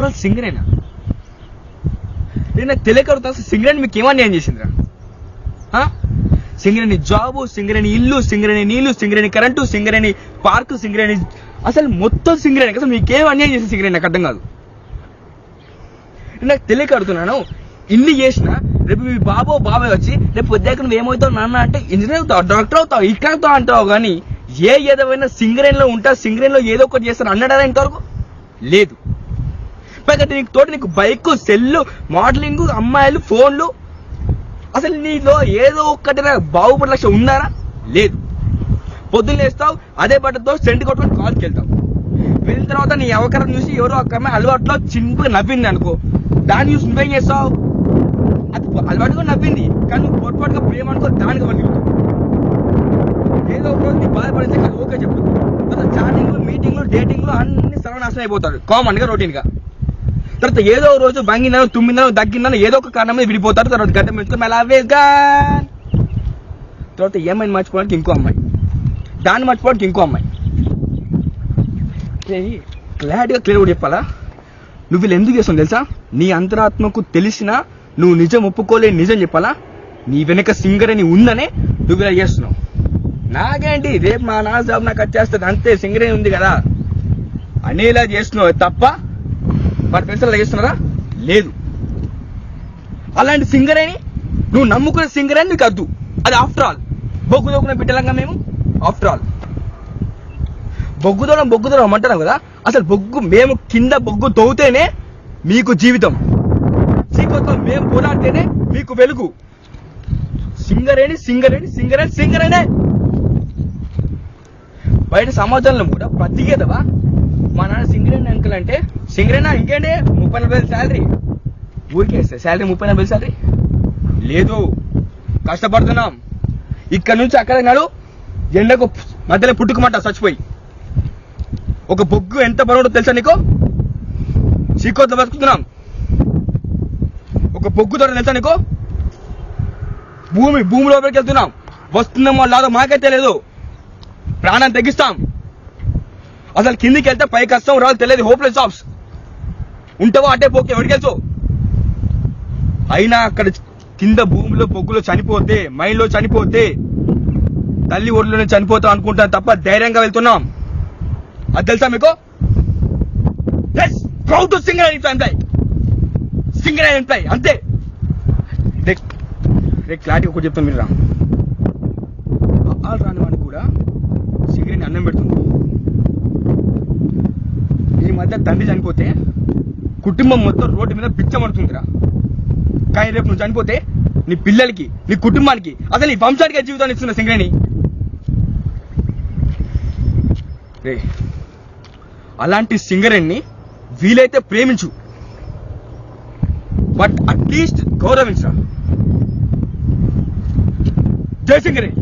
అసలు సింగరేనా? నాకు తెలియకడుగుతా, అసలు సింగరేణి మీకు ఏమన్యాయం చేసిందిరా? సింగరేణి జాబు, సింగరేణి ఇల్లు, సింగరేణి నీళ్లు, సింగరేణి కరెంటు, సింగరేణి పార్కు, సింగరేణి అసలు మొత్తం సింగరేణి. అసలు మీకేం అన్యాయం చేసింది సింగరేణి? నాకు అర్థం కాదు. నాకు తెలియక అడుగుతున్నాను. ఇన్ని చేసినా రేపు మీ బాబాయ్ వచ్చి రేపు పొద్దుకు నువ్వు ఏమవుతావు నాన్న అంటే ఇంజనీర్ అవుతావు, డాక్టర్ అవుతావు, ఇక్కడ అవుతావు అంటావు. కానీ ఏదైనా సింగరేణిలో ఉంటా, సింగరేణిలో ఏదో ఒకటి చేస్తాను అన్నాడా ఇంతవరకు? లేదు. పైగా నీకు తోటి నీకు బైక్, సెల్లు, మోడలింగ్, అమ్మాయిలు, ఫోన్లు, అసలు నీలో ఏదో ఒక్కటి బాగుపడి లక్ష్యం ఉన్నారా? లేదు. పొద్దున్న లేస్తావు, అదే బట్టతో సెంటు కొట్టుకొని కాల్కి వెళ్తావు. వెళ్ళిన తర్వాత నీ అవకాశం చూసి ఎవరో ఒక అమ్మాయి అలవాట్లో చిన్నగా నవ్వింది అనుకో, దాన్ని చూసి నువ్వేం చేస్తావు? అది అలవాటుగా నవ్వింది కానీ నువ్వు పొట్టుగా ప్రేమ అనుకో దానికి పనికిస్తావు. ఏదో ఒక రోజు నీ బాధపడితే కానీ ఓకే చెప్పు. తర్వాత చాటింగ్లు, మీటింగ్లు, డేటింగ్లు అన్ని సర్వనాశనం అయిపోతాడు కామన్ గా, రొటీన్ గా. తర్వాత ఏదో రోజు బంగినో, తుమ్మిందో, దగ్గిందో ఏదో ఒక కారణం మీద విడిపోతారు. తర్వాత గడ్డ పెంచుకొని మెలావేగా తర్వాత ఏమైనా మర్చిపోవడానికి ఇంకో అమ్మాయి, దాన్ని మర్చిపోవడానికి ఇంకో అమ్మాయి. క్లారిటీగా క్లియర్ కూడా చెప్పాలా? నువ్వు వీళ్ళు ఎందుకు చేస్తావు తెలుసా? నీ అంతరాత్మకు తెలిసినా నువ్వు నిజం ఒప్పుకోలేని నిజం చెప్పాలా? నీ వెనక సింగరేణి ఉందనే నువ్వు ఇలా చేస్తున్నావు. నాకేంటి రేపు మా నాన్న జాబ్ నాకు వచ్చేస్తుంది అంతే, సింగరేణి ఉంది కదా అనేలా చేస్తున్నావు తప్ప వాటి పెన్షన్ చేస్తున్నారా? లేదు. అలాంటి సింగరేణి నువ్వు నమ్ముకునే సింగరేణి నీకు వద్దు. అది ఆఫ్టర్ ఆల్ బొగ్గు దొక్కున బిడ్డలంగా మేము. ఆఫ్టర్ ఆల్ బొగ్గుదోడం అంటున్నాం కదా. అసలు మేము కింద బొగ్గు తవ్వుతేనే మీకు జీవితం, చీకట్లో మేము పోరాడితేనే మీకు వెలుగు. సింగరేణి సింగరేణి సింగరేణి సింగరేణే. బయట సమాజంలో కూడా ప్రతికేదవా మా నాన్న సింగరేణి అంకుల్ అంటే సింగరేనా ఇంకేంటి 30-40 శాలరీ, ఊరికే శాలరీ 30-40 శాలరీ లేదు. కష్టపడుతున్నాం ఇక్కడ నుంచి అక్కడ కాదు, ఎండకు మధ్యలో పుట్టుకుమంట చచ్చిపోయి. ఒక బొగ్గు ఎంత బరువు తెలుసా నీకు? చీకోట్లో బతుకుతున్నాం. ఒక బొగ్గు ద్వారా తెలుసా నీకు? భూమి లోపలికి వెళ్తున్నాం. వస్తున్నామో లాదో మాకే తెలియదు. ప్రాణం తగ్గిస్తాం. అసలు కిందికి వెళ్తే పైకి వస్తాం రాదు తెలియదు. హోప్లెస్ జాబ్స్ ఉంటావో అటే పోకే ఎవరికెళ్తావు. అయినా అక్కడ కింద భూమిలో బొగ్గులో చనిపోతే, మైండ్లో చనిపోతే, తల్లి ఒడిలోనే చనిపోతాం అనుకుంటాం తప్ప ధైర్యంగా వెళ్తున్నాం. అది తెలుసా మీకు? ప్రౌడ్ టు సింగరేణి ఎంప్లాయ్ అంతే. క్లారిటీ ఒకటి చెప్తాను మీరు రా. రాని వాడికి కూడా సింగరేణి అన్నం పెడుతుంది. ఈ మధ్య తండ్రి చనిపోతే కుటుంబం మొత్తం రోడ్డు మీద పిచ్చమడుతుందిరా. కానీ రేపు నువ్వు చనిపోతే నీ పిల్లలకి, నీ కుటుంబానికి, అసలు నీ వంశానికి జీవితాన్ని ఇస్తున్న సింగరేణి. అలాంటి సింగరేణిని వీలైతే ప్రేమించు, బట్ అట్లీస్ట్ గౌరవించరా. జై సింగరేణి.